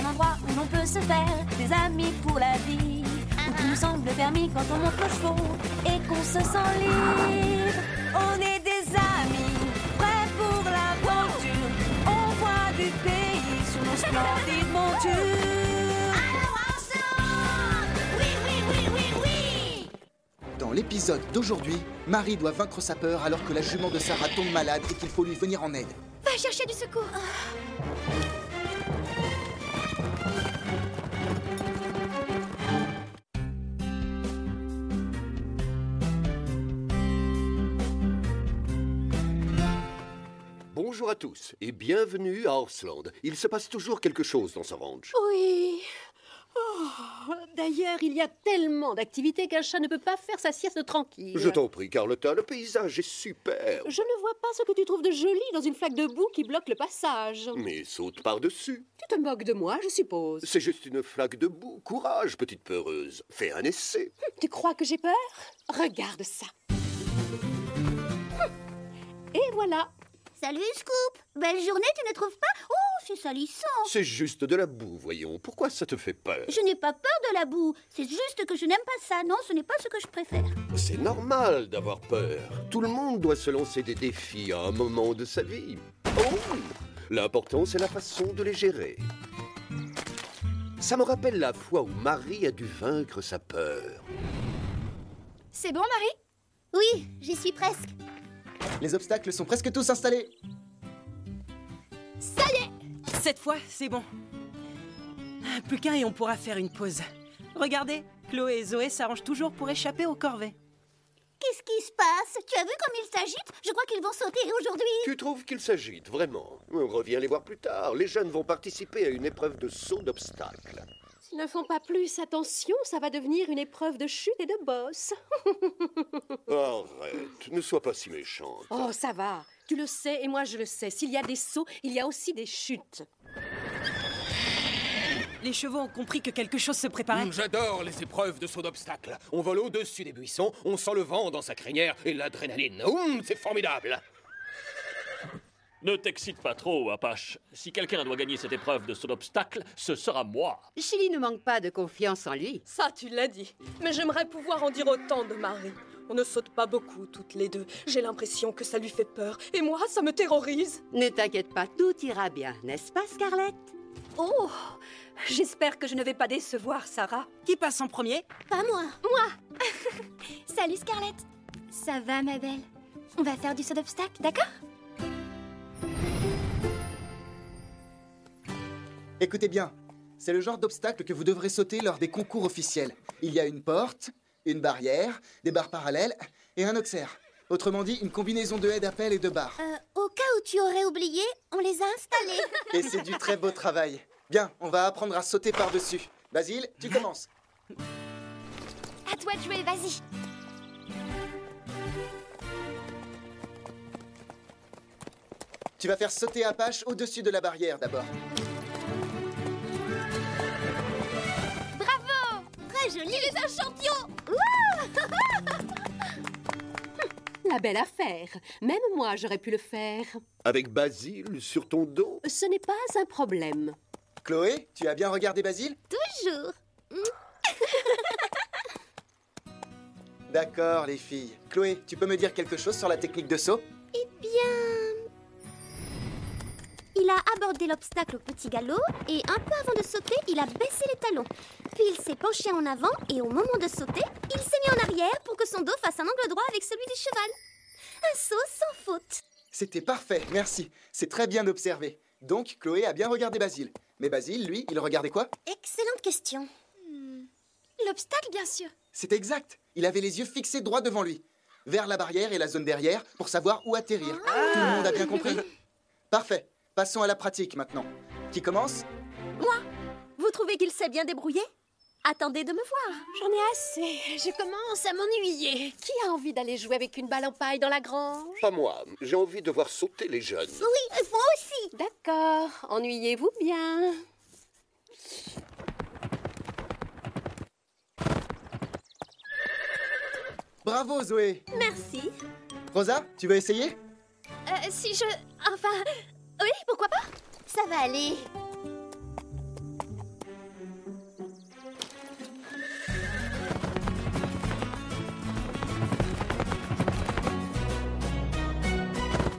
endroit où l'on peut se faire des amis pour la vie, où tout semble permis quand on monte nos chevaux et qu'on se sent libre. On est des amis, prêts pour l'aventure. On voit du pays sur nos splendides montures. Alors ensemble, oui, oui, oui, oui, oui. Dans l'épisode d'aujourd'hui, Marie doit vaincre sa peur alors que la jument de Sarah tombe malade et qu'il faut lui venir en aide. Va chercher du secours. Bonjour à tous et bienvenue à Horseland. Il se passe toujours quelque chose dans ce ranch. Oui. Oh, d'ailleurs, il y a tellement d'activités qu'un chat ne peut pas faire sa sieste tranquille. Je t'en prie, Carlotta, le paysage est super. Je ne vois pas ce que tu trouves de joli dans une flaque de boue qui bloque le passage. Mais saute par-dessus. Tu te moques de moi, je suppose. C'est juste une flaque de boue. Courage, petite peureuse. Fais un essai. Tu crois que j'ai peur? Regarde ça. Et voilà. Salut Scoop. Belle journée, tu ne trouves pas? Oh, c'est salissant. C'est juste de la boue, voyons. Pourquoi ça te fait peur? Je n'ai pas peur de la boue. C'est juste que je n'aime pas ça. Non, ce n'est pas ce que je préfère. C'est normal d'avoir peur. Tout le monde doit se lancer des défis à un moment de sa vie. Oh! L'important, c'est la façon de les gérer. Ça me rappelle la fois où Marie a dû vaincre sa peur. C'est bon, Marie? Oui, j'y suis presque. Les obstacles sont presque tous installés. Ça y est! Cette fois, c'est bon. Plus qu'un et on pourra faire une pause. Regardez, Chloé et Zoé s'arrangent toujours pour échapper aux corvées. Qu'est-ce qui se passe? Tu as vu comme ils s'agitent? Je crois qu'ils vont sauter aujourd'hui. Tu trouves qu'ils s'agitent, vraiment? On revient les voir plus tard. Les jeunes vont participer à une épreuve de saut d'obstacles. S'ils ne font pas plus attention, ça va devenir une épreuve de chute et de bosse. Arrête, ne sois pas si méchante. Oh, ça va. Tu le sais et moi je le sais. S'il y a des sauts, il y a aussi des chutes. Les chevaux ont compris que quelque chose se préparait. J'adore les épreuves de saut d'obstacles. On vole au-dessus des buissons, on sent le vent dans sa crinière et l'adrénaline. C'est formidable. Ne t'excite pas trop, Apache. Si quelqu'un doit gagner cette épreuve de saut d'obstacle, ce sera moi. Chili ne manque pas de confiance en lui. Ça, tu l'as dit. Mais j'aimerais pouvoir en dire autant de Marie. On ne saute pas beaucoup, toutes les deux. J'ai l'impression que ça lui fait peur. Et moi, ça me terrorise. Ne t'inquiète pas, tout ira bien, n'est-ce pas, Scarlett? Oh, j'espère que je ne vais pas décevoir Sarah. Qui passe en premier? Pas moi. Moi. Salut Scarlett. Ça va, ma belle? On va faire du saut d'obstacle, d'accord? Écoutez bien, c'est le genre d'obstacle que vous devrez sauter lors des concours officiels. Il y a une porte, une barrière, des barres parallèles et un auxerre. Autrement dit, une combinaison de haies d'appel et de barres. Au cas où tu aurais oublié, on les a installés. Et c'est du très beau travail. Bien, on va apprendre à sauter par-dessus. Basile, tu commences. À toi de jouer, vas-y. Tu vas faire sauter Apache au-dessus de la barrière d'abord. Bravo! Très joli, les un champion! La belle affaire. Même moi, j'aurais pu le faire. Avec Basile sur ton dos? Ce n'est pas un problème. Chloé, tu as bien regardé Basile? Toujours. D'accord, les filles. Chloé, tu peux me dire quelque chose sur la technique de saut? Eh bien... Il a abordé l'obstacle au petit galop et un peu avant de sauter, il a baissé les talons. Puis il s'est penché en avant et au moment de sauter, il s'est mis en arrière pour que son dos fasse un angle droit avec celui du cheval. Un saut sans faute. C'était parfait, merci. C'est très bien observé. Donc, Chloé a bien regardé Basile. Mais Basile, lui, il regardait quoi? Excellente question. L'obstacle, bien sûr. C'est exact. Il avait les yeux fixés droit devant lui. Vers la barrière et la zone derrière pour savoir où atterrir. Tout le monde a bien compris? Parfait. Passons à la pratique maintenant. Qui commence? Moi? Vous trouvez qu'il s'est bien débrouillé? Attendez de me voir. J'en ai assez. Je commence à m'ennuyer. Qui a envie d'aller jouer avec une balle en paille dans la grange? Pas moi. J'ai envie de voir sauter les jeunes. Oui, moi aussi. D'accord. Ennuyez-vous bien. Bravo, Zoé. Merci. Rosa, tu veux essayer? Enfin... Oui, pourquoi pas? Ça va aller.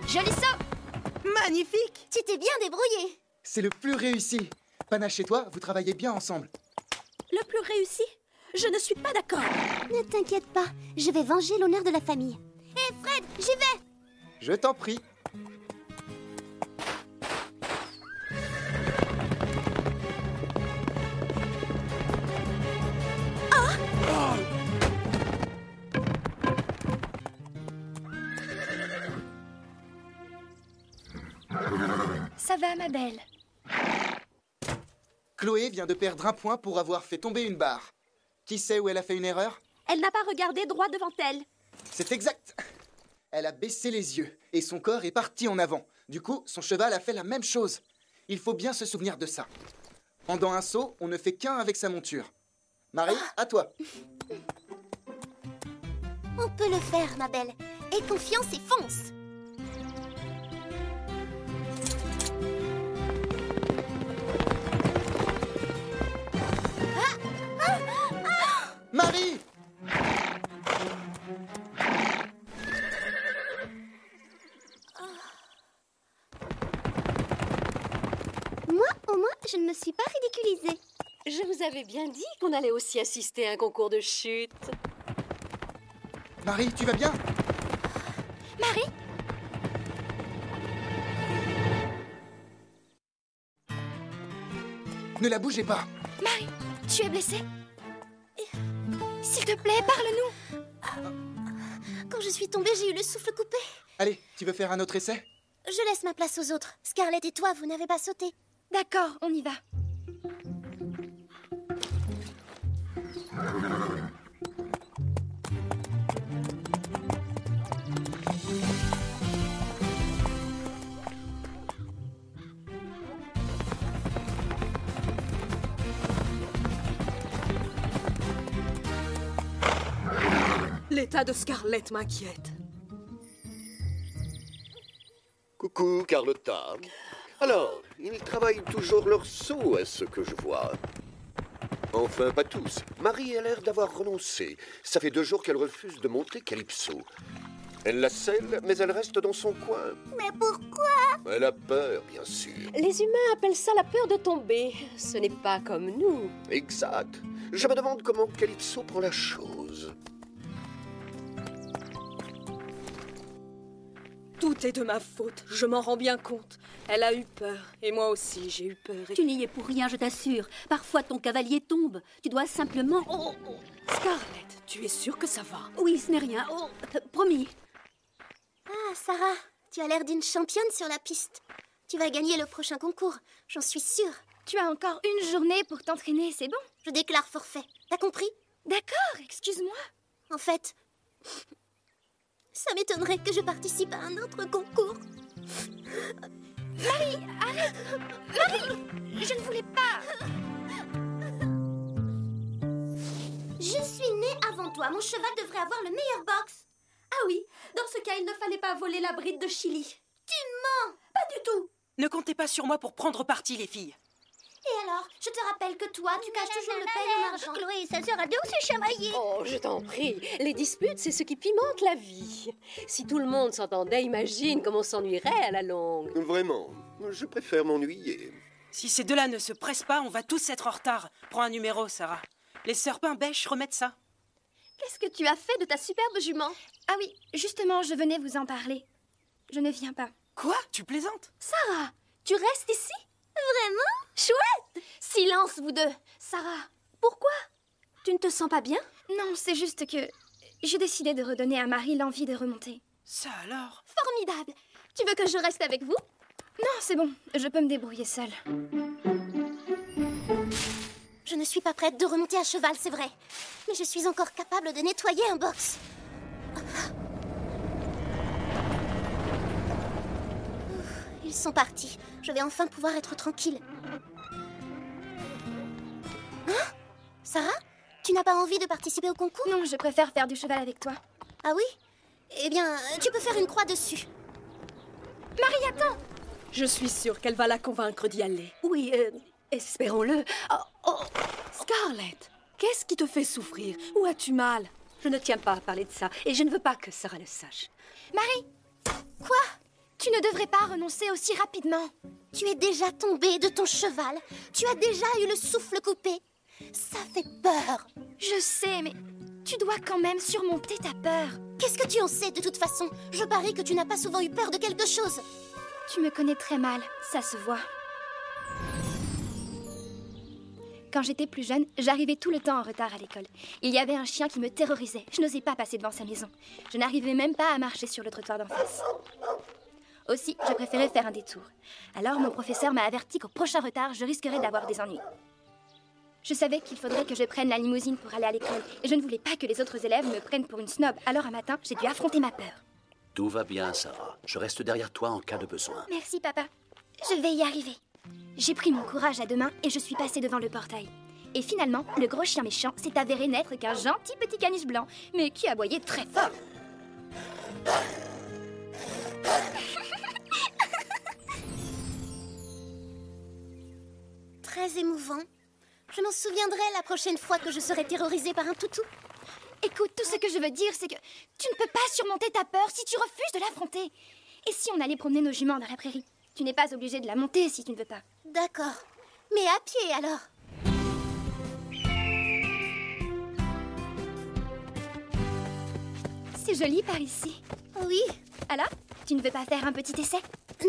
Joli saut! Magnifique! Tu t'es bien débrouillé. C'est le plus réussi. Panache et toi, vous travaillez bien ensemble. Le plus réussi? Je ne suis pas d'accord. Ne t'inquiète pas, je vais venger l'honneur de la famille. Hé Fred, j'y vais! Je t'en prie. Ça va, ma belle. Chloé vient de perdre un point pour avoir fait tomber une barre. Qui sait où elle a fait une erreur? Elle n'a pas regardé droit devant elle. C'est exact. Elle a baissé les yeux et son corps est parti en avant. Du coup, son cheval a fait la même chose. Il faut bien se souvenir de ça. Pendant un saut, on ne fait qu'un avec sa monture. Marie, à toi. On peut le faire, ma belle. Aie confiance et fonce. Marie! Moi, au moins, je ne me suis pas ridiculisée. Je vous avais bien dit qu'on allait aussi assister à un concours de chute. Marie, tu vas bien? Marie? Ne la bougez pas. Marie, tu es blessée? S'il te plaît, parle-nous. Quand je suis tombée, j'ai eu le souffle coupé. Allez, tu veux faire un autre essai? Je laisse ma place aux autres. Scarlett et toi, vous n'avez pas sauté. D'accord, on y va. L'état de Scarlett m'inquiète. Coucou, Carlotta. Alors, ils travaillent toujours leur saut, à ce que je vois. Enfin, pas tous. Marie a l'air d'avoir renoncé. Ça fait 2 jours qu'elle refuse de monter Calypso. Elle la scelle, mais elle reste dans son coin. Mais pourquoi? Elle a peur, bien sûr. Les humains appellent ça la peur de tomber. Ce n'est pas comme nous. Exact. Je me demande comment Calypso prend la chose. Tout est de ma faute, je m'en rends bien compte. Elle a eu peur, et moi aussi j'ai eu peur. Tu n'y es pour rien, je t'assure. Parfois ton cavalier tombe. Tu dois simplement... Oh, oh. Scarlett, tu es sûre que ça va? Oui, ce n'est rien. Oh, promis. Ah, Sarah, tu as l'air d'une championne sur la piste. Tu vas gagner le prochain concours, j'en suis sûre. Tu as encore une journée pour t'entraîner, c'est bon? Je déclare forfait. T'as compris? D'accord, excuse-moi. En fait, ça m'étonnerait que je participe à un autre concours. Marie, arrête! Marie, je ne voulais pas. Je suis née avant toi. Mon cheval devrait avoir le meilleur box. Ah oui, dans ce cas, il ne fallait pas voler la bride de Chili. Tu mens! Pas du tout. Ne comptez pas sur moi pour prendre parti, les filles. Et alors, je te rappelle que toi, tu caches toujours le pain en argent. Chloé et sa sœur adorent se chamailler. Oh, je t'en prie. Les disputes, c'est ce qui pimente la vie. Si tout le monde s'entendait, imagine comme on s'ennuierait à la longue. Vraiment, je préfère m'ennuyer. Si ces deux-là ne se pressent pas, on va tous être en retard. Prends un numéro, Sarah. Les sœurs Pain-Bêche remettent ça. Qu'est-ce que tu as fait de ta superbe jument? Ah oui, justement, je venais vous en parler. Je ne viens pas. Quoi? Tu plaisantes? Sarah, tu restes ici? Vraiment? Chouette! Silence, vous deux. Sarah, pourquoi? Tu ne te sens pas bien? Non, c'est juste que j'ai décidé de redonner à Marie l'envie de remonter. Ça alors? Formidable. Tu veux que je reste avec vous? Non, c'est bon, je peux me débrouiller seule. Je ne suis pas prête de remonter à cheval, c'est vrai. Mais je suis encore capable de nettoyer un box. Ils sont partis. Je vais enfin pouvoir être tranquille. Hein? Sarah? Tu n'as pas envie de participer au concours? Non, je préfère faire du cheval avec toi. Ah oui? Eh bien, tu peux faire une croix dessus. Marie, attends! Je suis sûre qu'elle va la convaincre d'y aller. Oui, espérons-le. Scarlett, qu'est-ce qui te fait souffrir? Où as-tu mal? Je ne tiens pas à parler de ça, et je ne veux pas que Sarah le sache. Marie! Quoi? Tu Tu ne devrais pas renoncer aussi rapidement. Tu es déjà tombé de ton cheval. Tu as déjà eu le souffle coupé. Ça fait peur. Je sais, mais tu dois quand même surmonter ta peur. Qu'est-ce que tu en sais de toute façon? Je parie que tu n'as pas souvent eu peur de quelque chose. Tu me connais très mal, ça se voit. Quand j'étais plus jeune, j'arrivais tout le temps en retard à l'école. Il y avait un chien qui me terrorisait. Je n'osais pas passer devant sa maison. Je n'arrivais même pas à marcher sur le trottoir d'en face. Aussi, je préférais faire un détour. Alors, mon professeur m'a averti qu'au prochain retard, je risquerais d'avoir des ennuis. Je savais qu'il faudrait que je prenne la limousine pour aller à l'école. Et je ne voulais pas que les autres élèves me prennent pour une snob. Alors, un matin, j'ai dû affronter ma peur. Tout va bien, Sarah. Je reste derrière toi en cas de besoin. Merci, papa. Je vais y arriver. J'ai pris mon courage à deux mains et je suis passée devant le portail. Et finalement, le gros chien méchant s'est avéré n'être qu'un gentil petit caniche blanc, mais qui aboyait très fort. Très émouvant. Je m'en souviendrai la prochaine fois que je serai terrorisée par un toutou. Écoute, tout ce que je veux dire, c'est que tu ne peux pas surmonter ta peur si tu refuses de l'affronter. Et si on allait promener nos juments dans la prairie? Tu n'es pas obligé de la monter si tu ne veux pas. D'accord. Mais à pied, alors? C'est joli par ici. Oui. Alors, tu ne veux pas faire un petit essai?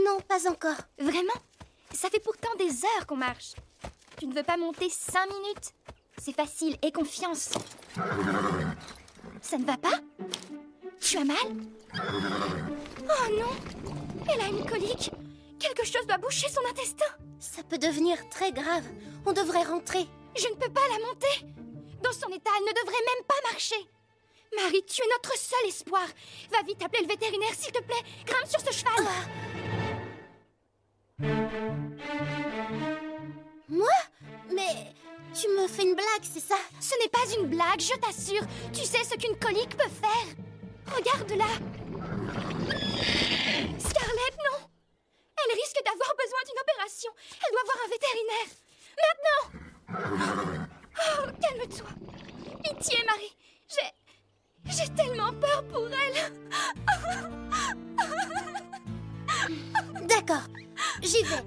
Non, pas encore. Vraiment? Ça fait pourtant des heures qu'on marche. Tu ne veux pas monter 5 minutes? C'est facile, aie confiance. Ça ne va pas? Tu as mal? Oh non! Elle a une colique. Quelque chose doit boucher son intestin. Ça peut devenir très grave. On devrait rentrer. Je ne peux pas la monter. Dans son état, elle ne devrait même pas marcher. Marie, tu es notre seul espoir. Va vite appeler le vétérinaire, s'il te plaît. Grimpe sur ce cheval. Moi? Mais tu me fais une blague, c'est ça? Ce n'est pas une blague, je t'assure. Tu sais ce qu'une colique peut faire. Regarde-la. Scarlett, non. Elle risque d'avoir besoin d'une opération. Elle doit voir un vétérinaire. Maintenant! Oh, calme-toi. Pitié, Marie. J'ai tellement peur pour elle. D'accord. J'y vais.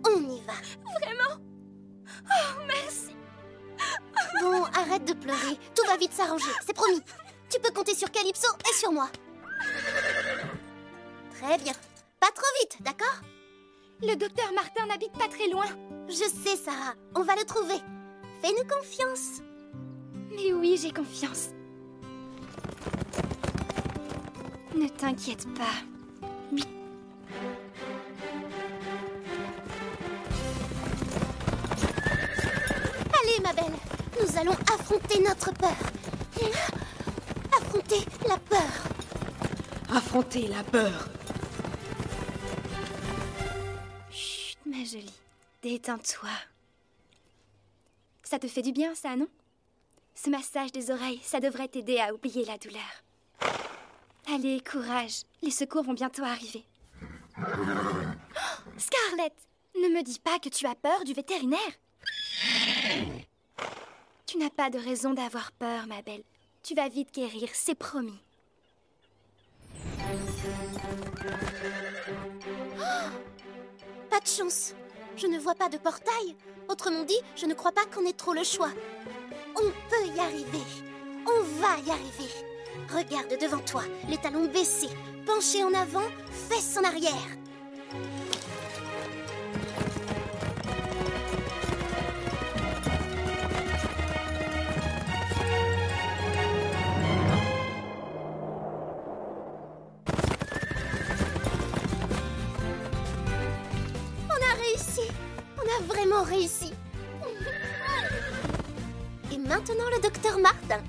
On y va. Vraiment? Oh, merci. Bon, arrête de pleurer. Tout va vite s'arranger, c'est promis. Tu peux compter sur Calypso et sur moi. Très bien. Pas trop vite, d'accord? Le docteur Martin n'habite pas très loin. Je sais, Sarah. On va le trouver. Fais-nous confiance. Mais oui, j'ai confiance. Ne t'inquiète pas. Allez, ma belle. Nous allons affronter notre peur. Affronter la peur. Affronter la peur. Chut, ma jolie. Détends-toi. Ça te fait du bien, ça, non? Ce massage des oreilles, ça devrait t'aider à oublier la douleur. Allez, courage. Les secours vont bientôt arriver. Oh, Scarlett, ne me dis pas que tu as peur du vétérinaire. Tu n'as pas de raison d'avoir peur, ma belle. Tu vas vite guérir, c'est promis. Oh, pas de chance. Je ne vois pas de portail. Autrement dit, je ne crois pas qu'on ait trop le choix. On peut y arriver. On va y arriver. Regarde devant toi, les talons baissés, penchés en avant, fesses en arrière. On a réussi. On a vraiment réussi. Et maintenant le docteur Martin.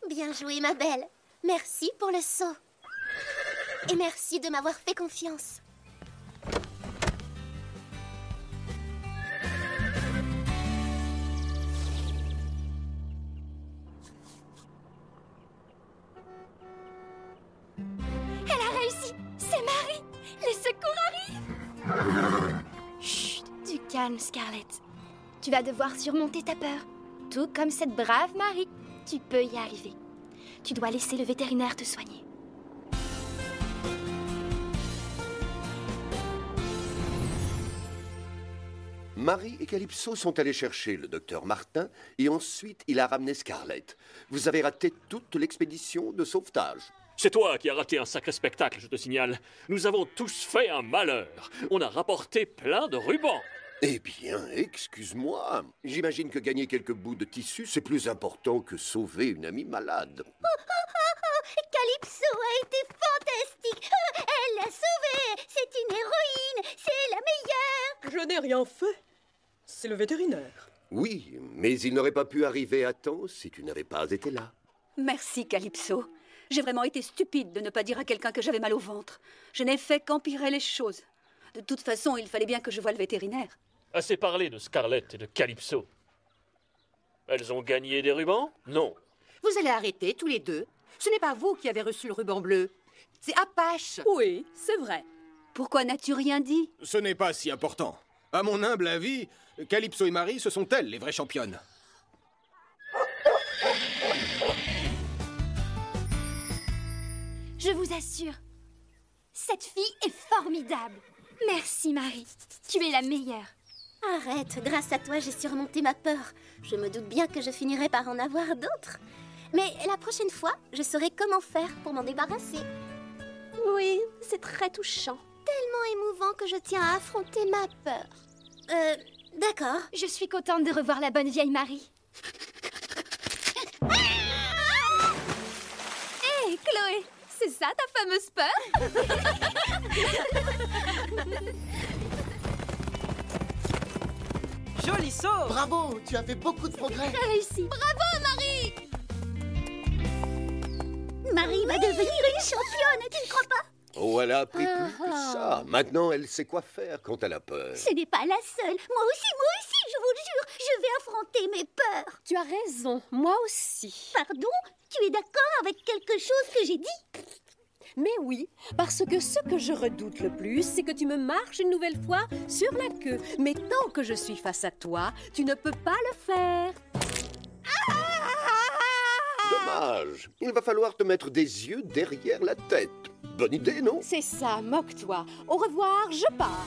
Bien joué, ma belle. Merci pour le saut. Et merci de m'avoir fait confiance. Elle a réussi. C'est Marie. Les secours arrivent. Chut, calme, Scarlett. Tu vas devoir surmonter ta peur. Tout comme cette brave Marie. Tu peux y arriver. Tu dois laisser le vétérinaire te soigner. Marie et Calypso sont allés chercher le docteur Martin et ensuite il a ramené Scarlett. Vous avez raté toute l'expédition de sauvetage. C'est toi qui as raté un sacré spectacle, je te signale. Nous avons tous fait un malheur. On a rapporté plein de rubans. Eh bien, excuse-moi. J'imagine que gagner quelques bouts de tissu, c'est plus important que sauver une amie malade. Calypso a été fantastique. Elle l'a sauvée. C'est une héroïne. C'est la meilleure. Je n'ai rien fait. C'est le vétérinaire. Oui, mais il n'aurait pas pu arriver à temps si tu n'avais pas été là. Merci, Calypso. J'ai vraiment été stupide de ne pas dire à quelqu'un que j'avais mal au ventre. Je n'ai fait qu'empirer les choses. De toute façon, il fallait bien que je voie le vétérinaire. Assez parlé de Scarlett et de Calypso. Elles ont gagné des rubans? Non. Vous allez arrêter tous les deux. Ce n'est pas vous qui avez reçu le ruban bleu. C'est Apache. Oui, c'est vrai. Pourquoi n'as-tu rien dit? Ce n'est pas si important. À mon humble avis, Calypso et Marie, ce sont elles les vraies championnes. Je vous assure, cette fille est formidable. Merci, Marie. Tu es la meilleure. Arrête, grâce à toi, j'ai surmonté ma peur. Je me doute bien que je finirai par en avoir d'autres. Mais la prochaine fois, je saurai comment faire pour m'en débarrasser. Oui, c'est très touchant. Tellement émouvant que je tiens à affronter ma peur. D'accord. Je suis contente de revoir la bonne vieille Marie. Hé, Chloé, c'est ça ta fameuse peur? Joli saut! Bravo, tu as fait beaucoup de progrès. Très réussi. Bravo, Marie! Marie va devenir une championne, tu ne crois pas? Oh, elle a appris plus que ça. Maintenant, elle sait quoi faire quand elle a peur. Ce n'est pas la seule. Moi aussi, je vous le jure. Je vais affronter mes peurs. Tu as raison, moi aussi. Pardon? Tu es d'accord avec quelque chose que j'ai dit? Mais oui, parce que ce que je redoute le plus, c'est que tu me marches une nouvelle fois sur la queue. Mais tant que je suis face à toi, tu ne peux pas le faire. Dommage. Il va falloir te mettre des yeux derrière la tête. Bonne idée, non? C'est ça, moque-toi. Au revoir, je pars.